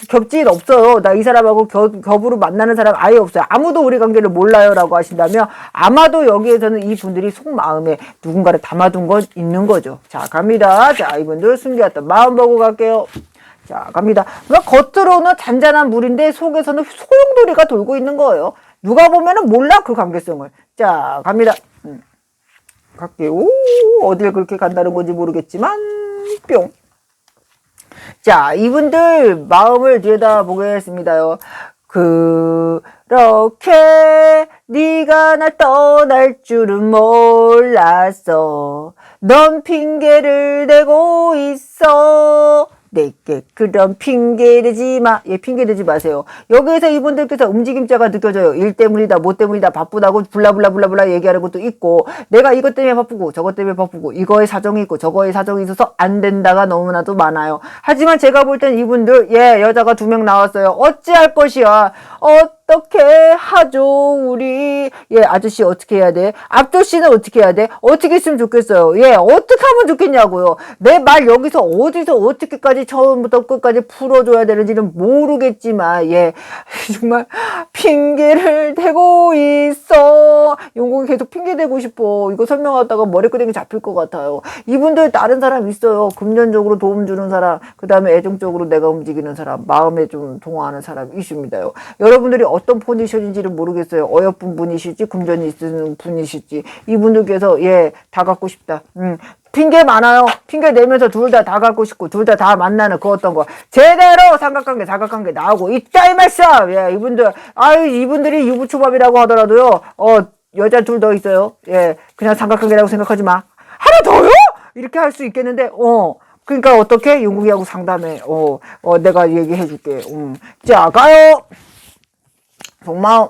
겹지인 없어요. 나 이 사람하고 겹으로 만나는 사람 아예 없어요. 아무도 우리 관계를 몰라요 라고 하신다면 아마도 여기에서는 이 분들이 속마음에 누군가를 담아둔 건 있는 거죠. 자 갑니다. 자 이분들 숨겨왔던 마음 보고 갈게요. 자 갑니다. 그러니까 겉으로는 잔잔한 물인데 속에서는 소용돌이가 돌고 있는 거예요. 누가 보면은 몰라 그 관계성을. 자 갑니다. 갈게요. 어딜 그렇게 간다는 건지 모르겠지만 뿅. 자, 이분들 마음을 들여다보겠습니다요. 그렇게 네가 날 떠날 줄은 몰랐어. 넌 핑계를 대고 있어. 내게 그런 핑계 대지 마. 예, 핑계 대지 마세요. 여기에서 이분들께서 움직임자가 느껴져요. 일 때문이다, 뭐 때문이다, 바쁘다고 블라블라블라블라 얘기하는 것도 있고, 내가 이것 때문에 바쁘고, 저것 때문에 바쁘고, 이거에 사정이 있고, 저거에 사정이 있어서 안 된다가 너무나도 많아요. 하지만 제가 볼 땐 이분들, 여자가 2명 나왔어요. 어찌할 것이야. 어떻게 하죠, 우리? 아저씨 어떻게 해야 돼? 앞조씨는 어떻게 해야 돼? 어떻게 했으면 좋겠어요? 어떻게 하면 좋겠냐고요. 내 말 여기서 어디서 어떻게까지 처음부터 끝까지 풀어줘야 되는지는 모르겠지만, 정말, 핑계를 대고 있어. 용공이 계속 핑계 대고 싶어. 이거 설명하다가 머리끄댕이 잡힐 것 같아요. 이분들 다른 사람 있어요. 금전적으로 도움 주는 사람, 그 다음에 애정적으로 내가 움직이는 사람, 마음에 좀 동화하는 사람 있습니다요. 여러분들이 어떤 포지션인지를 모르겠어요. 어여쁜 분이실지 금전이 있는 분이실지 이분들께서 다 갖고 싶다. 핑계 많아요. 핑계 내면서 둘 다 갖고 싶고 둘 다 만나는 그 어떤 거 제대로 삼각관계 나오고 있다 이 말씀. 이분들이 유부초밥이라고 하더라도요. 여자 둘 더 있어요. 그냥 삼각관계라고 생각하지 마. 하나 더요? 이렇게 할 수 있겠는데 그러니까 어떻게? 용국이하고 상담해. 내가 얘기해 줄게. 자, 가요! 속마음.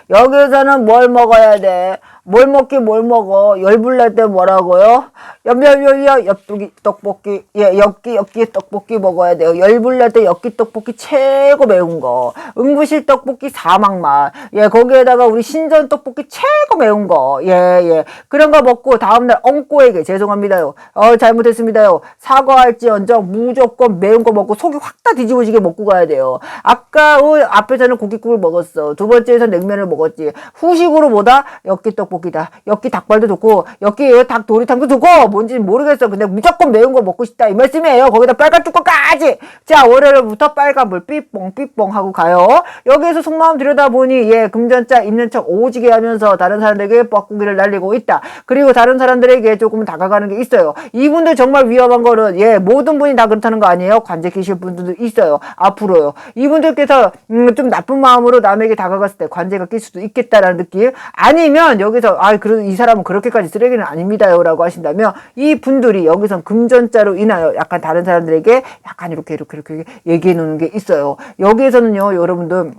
여기서는 뭘 먹어야 돼? 뭘 먹어? 열불날 때 뭐라고요? 엽기 떡볶이. 예, 엽기 떡볶이 먹어야 돼요. 열불날 때 엽기 떡볶이 최고 매운 거. 응부실 떡볶이 사막맛. 예, 거기에다가 우리 신전 떡볶이 최고 매운 거. 예, 예. 그런 거 먹고 다음날 엉꼬에게 죄송합니다요. 잘못했습니다요. 사과할지언정 무조건 매운 거 먹고 속이 확 다 뒤집어지게 먹고 가야 돼요. 아까 앞에서는 고깃국을 먹었어. 두 번째에서 냉면을 먹었지. 후식으로 뭐다? 엽기 떡볶이다. 엽기 닭발도 좋고 엽기 닭 도리탕도 좋고 뭔지는 모르겠어. 근데 무조건 매운 거 먹고 싶다 이 말씀이에요. 거기다 빨간 뚜껑까지. 자, 월요일부터 빨간불 삐뽕 하고 가요. 여기에서 속마음 들여다보니 예, 금전자 있는 척 오지게 하면서 다른 사람들에게 뻐꾸기를 날리고 있다. 그리고 다른 사람들에게 조금 다가가는 게 있어요. 이분들 정말 위험한 거는 예, 모든 분이 다 그렇다는 거 아니에요. 관제 끼실 분들도 있어요. 앞으로요. 이분들께서 좀 나쁜 마음으로 남에게 다가갔을 때 관제가 낄 수도 있겠다라는 느낌. 아니면 여기서 그래도 이 사람은 그렇게까지 쓰레기는 아닙니다요 라고 하신다면 이 분들이 여기선 금전자로 인하여 약간 다른 사람들에게 약간 이렇게 얘기해 놓는 게 있어요. 여기에서는요, 여러분들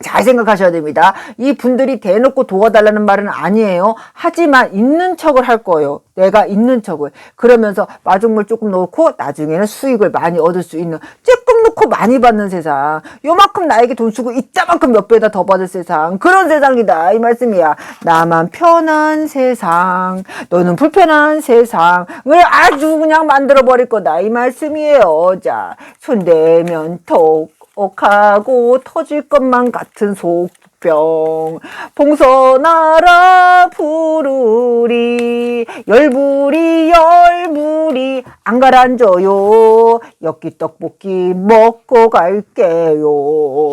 잘 생각하셔야 됩니다. 이 분들이 대놓고 도와달라는 말은 아니에요. 하지만 있는 척을 할 거예요. 내가 있는 척을. 그러면서 마중물 조금 넣고 나중에는 수익을 많이 얻을 수 있는, 조금 넣고 많이 받는 세상. 요만큼 나에게 돈 쓰고 이자만큼 몇 배다 더 받을 세상. 그런 세상이다. 이 말씀이야. 나만 편한 세상, 너는 불편한 세상을 아주 그냥 만들어버릴 거다. 이 말씀이에요. 자, 손대면 톡 하고 터질 것만 같은 속병 봉선하라 부르리 열불이 안 가라앉아요. 엽기 떡볶이 먹고 갈게요.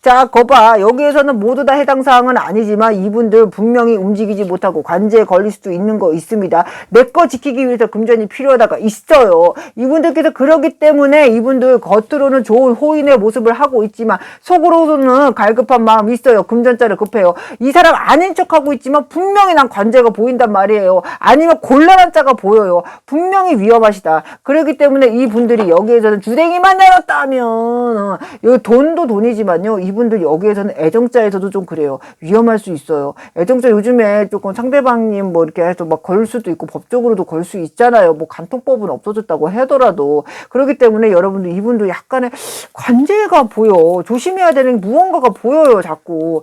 자, 거봐. 여기에서는 모두 다 해당 사항은 아니지만 이분들 분명히 움직이지 못하고 관제에 걸릴 수도 있는 거 있습니다. 내 거 지키기 위해서 금전이 필요하다가 있어요. 이분들께서 그러기 때문에 이분들 겉으로는 좋은 호인의 모습을 하고 있지만 속으로는 갈급한 마음이 있어요. 금전자를 급해요. 이 사람 아닌 척하고 있지만 분명히 난 관제가 보인단 말이에요. 아니면 곤란한 자가 보여요. 분명히 위험하시다. 그렇기 때문에 이분들이 여기에서는 주댕이만 내렸다면 돈도 돈이지만요. 이분들 여기에서는 애정자에서도 좀 그래요. 위험할 수 있어요. 애정자 요즘에 조금 상대방님 뭐 이렇게 해서 막 걸 수도 있고 법적으로도 걸 수 있잖아요. 뭐 간통법은 없어졌다고 하더라도. 그렇기 때문에 여러분들 이분도 약간의 관제가 보여. 조심해야 되는 무언가가 보여요. 자꾸.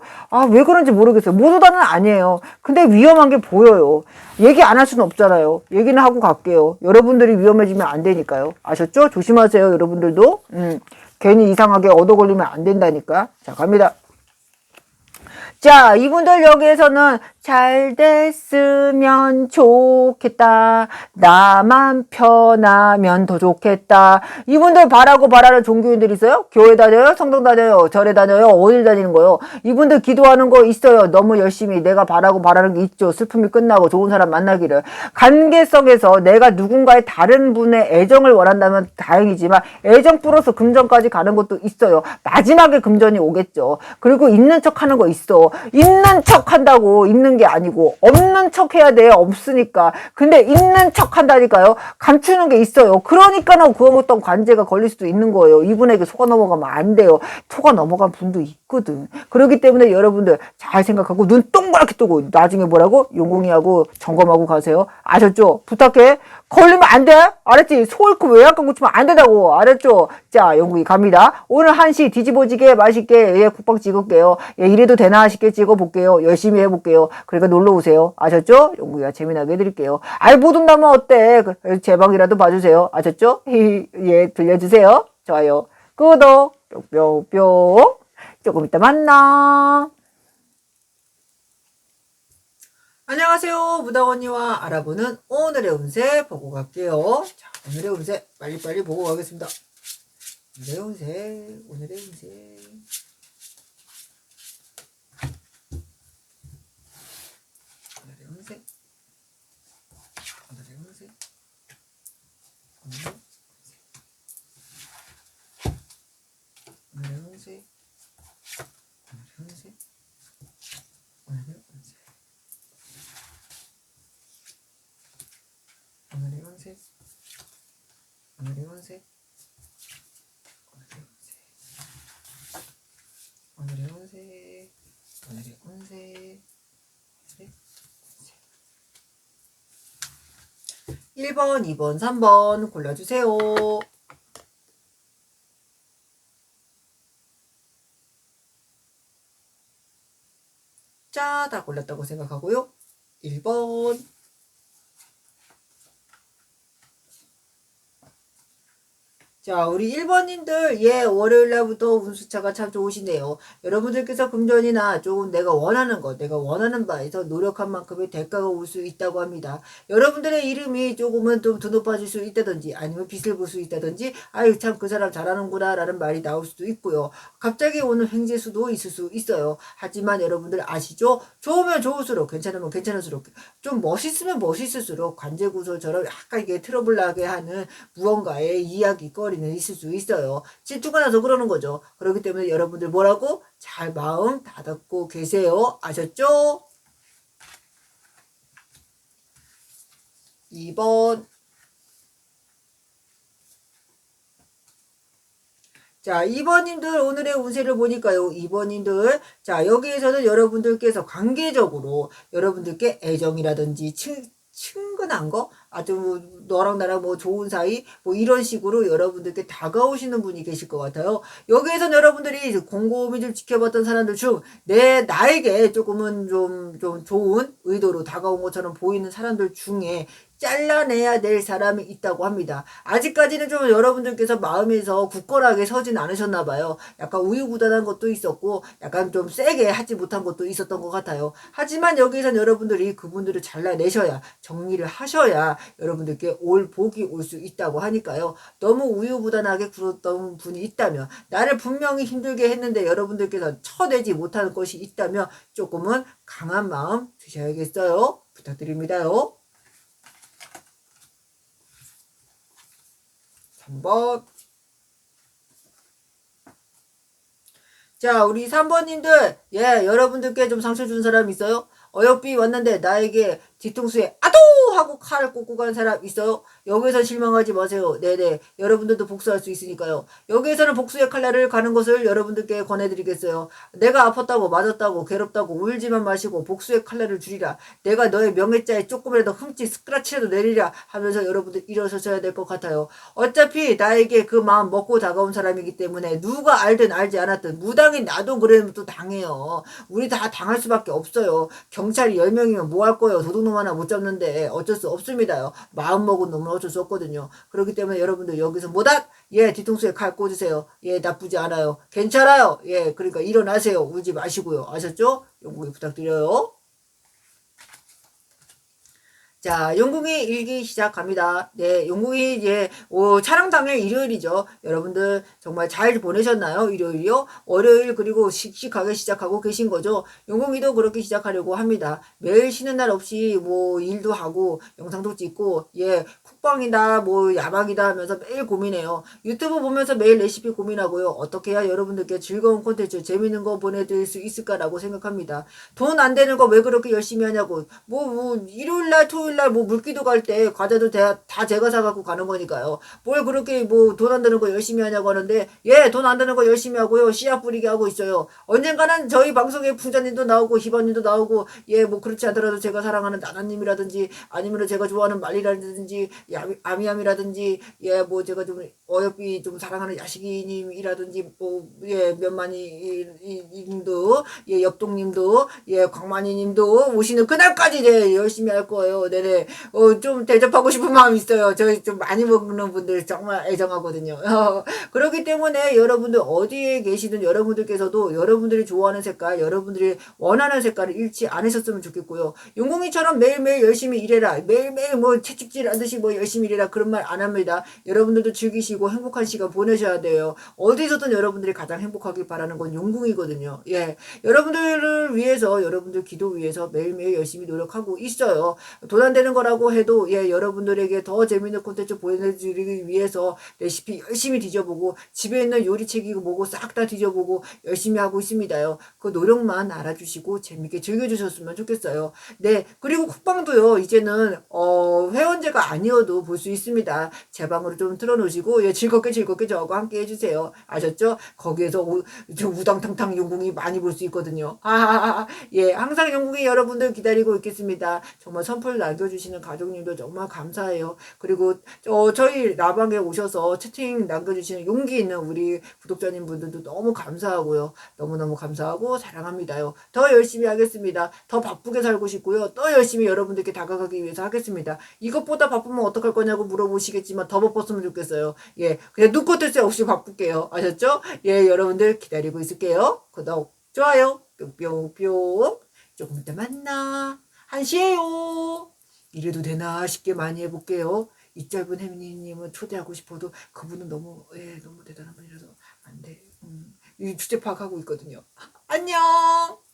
왜 그런지 모르겠어요. 모두 다는 아니에요. 근데 위험한 게 보여요. 얘기 안 할 수는 없잖아요. 얘기는 하고 갈게요. 여러분들이 위험해지면 안 되니까요. 아셨죠? 조심하세요. 여러분들도. 괜히 이상하게 얻어 걸리면 안 된다니까. 자, 갑니다. 자, 이분들 여기에서는 잘 됐으면 좋겠다. 나만 편하면 더 좋겠다. 이분들 바라는 종교인들 있어요? 교회 다녀요? 성당 다녀요? 절에 다녀요? 어딜 다니는 거요? 이분들 기도하는 거 있어요. 너무 열심히 내가 바라는 게 있죠. 슬픔이 끝나고 좋은 사람 만나기를. 관계성에서 내가 누군가의 다른 분의 애정을 원한다면 다행이지만 애정 플러스 금전까지 가는 것도 있어요. 마지막에 금전이 오겠죠. 그리고 있는 척 하는 거 있어. 있는 척 한다고 있는 게 아니고 없는 척 해야 돼요. 없으니까. 근데 있는 척 한다니까요. 감추는 게 있어요. 그러니까는 그거 어떤 관제가 걸릴 수도 있는 거예요. 이분에게 속아 넘어가면 안 돼요. 속아 넘어간 분도 있거든. 그렇기 때문에 여러분들 잘 생각하고 눈 동그랗게 뜨고 나중에 뭐라고? 용궁이하고 점검하고 가세요. 아셨죠? 부탁해. 걸리면 안 돼? 알았지? 소 잃고 외양간 고치면 안 된다고. 알았죠? 자, 용궁이 갑니다. 오늘 1시 뒤집어지게 맛있게 예, 국밥 찍을게요. 예, 이래도 되나 싶게 찍어볼게요. 열심히 해볼게요. 그러니까 놀러 오세요. 아셨죠? 용궁이가 재미나게 해드릴게요. 못 온다면 어때? 제 방이라도 봐주세요. 아셨죠? 예, 들려주세요. 좋아요. 구독 뿅뿅뿅. 조금 이따 만나. 안녕하세요. 무당언니와 알아보는 오늘의 운세 보고 갈게요. 자, 오늘의 운세 빨리빨리 보고 가겠습니다. 오늘의 운세, 오늘의 운세. 오늘의 운세. 오늘의 운세. 오늘의 운세. 오늘의 운세. 오늘의 운세. 오늘의 운세. 오늘의 운세. 오늘의 운세. 오늘의 운세. 1번, 2번, 3번 골라주세요. 자, 다 골랐다고 생각하고요. 1번. 자, 우리 1번님들, 예, 월요일 날부터 운수차가 참 좋으시네요. 여러분들께서 금전이나 조금 내가 원하는 것, 내가 원하는 바에서 노력한 만큼의 대가가 올 수 있다고 합니다. 여러분들의 이름이 조금은 좀 더 높아질 수 있다든지, 아니면 빛을 볼 수 있다든지, 아유, 참 그 사람 잘하는구나, 라는 말이 나올 수도 있고요. 갑자기 오는 횡재수도 있을 수 있어요. 하지만 여러분들 아시죠? 좋으면 좋을수록, 괜찮으면 괜찮을수록, 좀 멋있으면 멋있을수록, 관제구설처럼 약간 이게 트러블 나게 하는 무언가의 이야기거리는 있을 수 있어요. 질투가 나서 그러는 거죠. 그렇기 때문에 여러분들 뭐라고? 잘 마음 다잡고 계세요. 아셨죠? 2번. 자, 2번님들 오늘의 운세를 보니까요. 2번님들 자, 여기에서는 여러분들께서 관계적으로 여러분들께 애정이라든지 친근한 거, 아주 뭐 너랑 나랑 뭐 좋은 사이, 뭐 이런 식으로 여러분들께 다가오시는 분이 계실 것 같아요. 여기에선 여러분들이 곰곰이 좀 지켜봤던 사람들 중 나에게 조금은 좀 좋은 의도로 다가온 것처럼 보이는 사람들 중에 잘라내야 될 사람이 있다고 합니다. 아직까지는 좀 여러분들께서 마음에서 굳건하게 서진 않으셨나 봐요. 약간 우유부단한 것도 있었고 약간 좀 세게 하지 못한 것도 있었던 것 같아요. 하지만 여기선 여러분들이 그분들을 잘라내셔야, 정리를 하셔야 여러분들께 올 복이 올 수 있다고 하니까요. 너무 우유부단하게 굴었던 분이 있다면, 나를 분명히 힘들게 했는데 여러분들께서 쳐내지 못하는 것이 있다면 조금은 강한 마음 드셔야겠어요. 부탁드립니다요. 3번. 자, 우리 3번님들, 예, 여러분들께 좀 상처 준 사람 있어요? 어여삐 왔는데 나에게 뒤통수에 아도 하고 칼을 꽂고 간 사람 있어요? 여기서 실망하지 마세요. 네네. 여러분들도 복수할 수 있으니까요. 여기에서는 복수의 칼날을 가는 것을 여러분들께 권해드리겠어요. 내가 아팠다고 맞았다고 괴롭다고 울지만 마시고 복수의 칼날을 줄이라. 내가 너의 명예자에 조금이라도 흠집 스크라치라도 내리라 하면서 여러분들 일어서셔야 될 것 같아요. 어차피 나에게 그 마음 먹고 다가온 사람이기 때문에 누가 알든 알지 않았든 무당인 나도 그러면 또 당해요. 우리 다 당할 수밖에 없어요. 경찰이 10명이면 뭐 할 거예요. 도둑놈 하나 못 잡는데 어쩔 수 없습니다요. 마음 먹은 놈은 어쩔 수 없거든요. 그렇기 때문에 여러분들 여기서 뭐다? 예, 뒤통수에 칼 꽂으세요. 예, 나쁘지 않아요. 괜찮아요. 예, 그러니까 일어나세요. 울지 마시고요. 아셨죠? 용기 부탁드려요. 자, 용궁이 일기 시작합니다. 네, 용궁이 촬영 당일 일요일이죠. 여러분들 정말 잘 보내셨나요? 일요일이요? 월요일 그리고 씩씩하게 시작하고 계신 거죠. 용궁이도 그렇게 시작하려고 합니다. 매일 쉬는 날 없이 뭐 일도 하고 영상도 찍고 쿡방이다 뭐 야방이다 하면서 매일 고민해요. 유튜브 보면서 매일 레시피 고민하고요. 어떻게 해야 여러분들께 즐거운 콘텐츠 재밌는 거 보내드릴 수 있을까라고 생각합니다. 돈 안 되는 거 왜 그렇게 열심히 하냐고. 뭐 일요일날 토요일날 뭐 물기도 갈 때 과자도 다 제가 사갖고 가는 거니까요. 뭘 그렇게 뭐 돈 안 드는 거 열심히 하냐고 하는데 돈 안 드는 거 열심히 하고요. 씨앗 뿌리게 하고 있어요. 언젠가는 저희 방송에 풍자님도 나오고 희번님도 나오고 뭐 그렇지 않더라도 제가 사랑하는 나나님이라든지 아니면 제가 좋아하는 말리라든지 아미암이라든지 뭐 제가 좀 어여삐 좀 사랑하는 야식이님이라든지 면만이 님도 옆동님도 광만이님도 오시는 그날까지 열심히 할 거예요. 네네. 좀 대접하고 싶은 마음이 있어요. 저희 좀 많이 먹는 분들 정말 애정하거든요. 그렇기 때문에 여러분들 어디에 계시든 여러분들께서도 여러분들이 좋아하는 색깔, 여러분들이 원하는 색깔을 잃지 않으셨으면 좋겠고요. 용공이처럼 매일매일 열심히 일해라. 매일매일 뭐 채찍질 하듯이 뭐 열심히 일해라. 그런 말 안 합니다. 여러분들도 즐기시고 행복한 시간 보내셔야 돼요. 어디서든 여러분들이 가장 행복하길 바라는 건 용궁이거든요. 여러분들을 위해서, 여러분들 기도 위해서 매일매일 열심히 노력하고 있어요. 돈 안 되는 거라고 해도 예, 여러분들에게 더 재밌는 콘텐츠 보여드리기 위해서 레시피 열심히 뒤져보고 집에 있는 요리책이고 뭐고 싹 다 뒤져보고 열심히 하고 있습니다요. 그 노력만 알아주시고 재밌게 즐겨주셨으면 좋겠어요. 네, 그리고 쿡방도요, 이제는 회원제가 아니어도 볼 수 있습니다. 제 방으로 좀 틀어놓으시고 예, 즐겁게 저하고 함께 해주세요. 아셨죠? 거기에서 우당탕탕 용궁이 많이 볼 수 있거든요. 예, 항상 용궁이 여러분들 기다리고 있겠습니다. 정말 선풀 남겨주시는 가족님도 정말 감사해요. 그리고 저희 라방에 오셔서 채팅 남겨주시는 용기 있는 우리 구독자님 분들도 너무 감사하고요. 너무너무 감사하고 사랑합니다요. 더 열심히 하겠습니다. 더 바쁘게 살고 싶고요. 더 열심히 여러분들께 다가가기 위해서 하겠습니다. 이것보다 바쁘면 어떡할 거냐고 물어보시겠지만 더 바빴으면 좋겠어요. 예, 그냥 눈꽃 새 없이 바쁠게요. 아셨죠? 예, 여러분들 기다리고 있을게요. 구독, 좋아요, 뿅뿅뿅. 조금 이따 만나. 1시에요. 이래도 되나 싶게 많이 해볼게요. 이 짧은 혜민이님은 초대하고 싶어도 그분은 너무 너무 대단한 분이라서 안 돼. 이 주제 파악하고 있거든요. 안녕.